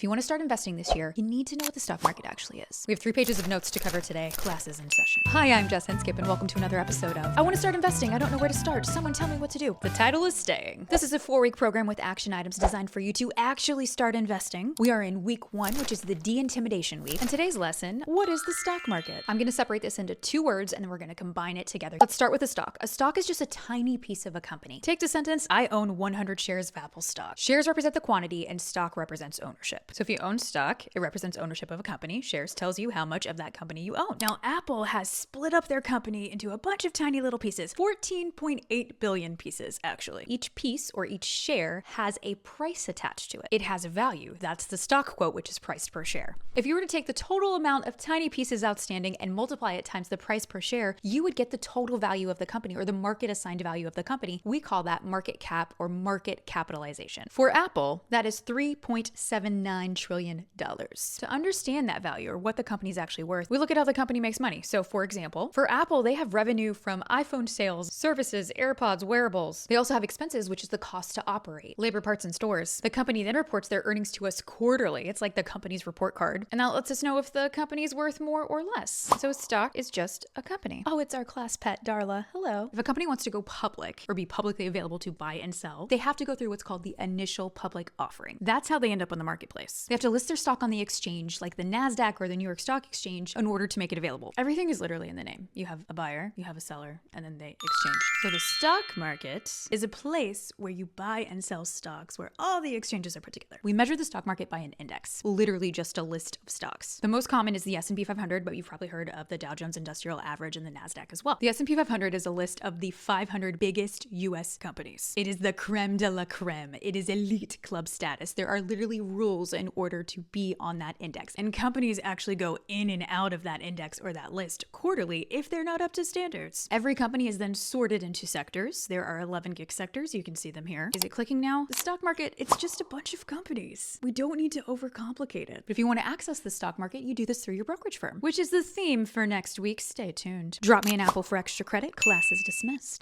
If you want to start investing this year, you need to know what the stock market actually is. We have 3 pages of notes to cover today. Class is in session. Hi, I'm Jess Henskip, and welcome to another episode of I Want to Start Investing. I don't know where to start. Someone tell me what to do. The title is Staying. This is a 4-week program with action items designed for you to actually start investing. We are in week 1, which is the de-intimidation week. And today's lesson, what is the stock market? I'm going to separate this into 2 words, and then we're going to combine it together. Let's start with a stock. A stock is just a tiny piece of a company. Take the sentence, I own 100 shares of Apple stock. Shares represent the quantity, and stock represents ownership. So if you own stock, it represents ownership of a company. Shares tells you how much of that company you own. Now, Apple has split up their company into a bunch of tiny little pieces, 14.8 billion pieces, actually. Each piece or each share has a price attached to it. It has a value. That's the stock quote, which is priced per share. If you were to take the total amount of tiny pieces outstanding and multiply it times the price per share, you would get the total value of the company or the market assigned value of the company. We call that market cap or market capitalization. For Apple, that is $3.79 trillion. To understand that value or what the company's actually worth, we look at how the company makes money. So for example, for Apple, they have revenue from iPhone sales, services, AirPods, wearables. They also have expenses, which is the cost to operate, labor, parts, and stores. The company then reports their earnings to us quarterly. It's like the company's report card. And that lets us know if the company's worth more or less. So stock is just a company. Oh, it's our class pet, Darla. Hello. If a company wants to go public or be publicly available to buy and sell, they have to go through what's called the initial public offering. That's how they end up on the marketplace. They have to list their stock on the exchange, like the NASDAQ or the New York Stock Exchange, in order to make it available. Everything is literally in the name. You have a buyer, you have a seller, and then they exchange. So the stock market is a place where you buy and sell stocks, where all the exchanges are put together. We measure the stock market by an index, literally just a list of stocks. The most common is the S&P 500, but you've probably heard of the Dow Jones Industrial Average and the NASDAQ as well. The S&P 500 is a list of the 500 biggest US companies. It is the creme de la creme. It is elite club status. There are literally rules in order to be on that index. And companies actually go in and out of that index or that list quarterly if they're not up to standards. Every company is then sorted into sectors. There are 11 gig sectors. You can see them here. Is it clicking now? The stock market, it's just a bunch of companies. We don't need to overcomplicate it. But if you want to access the stock market, you do this through your brokerage firm, which is the theme for next week. Stay tuned. Drop me an apple for extra credit. Class is dismissed.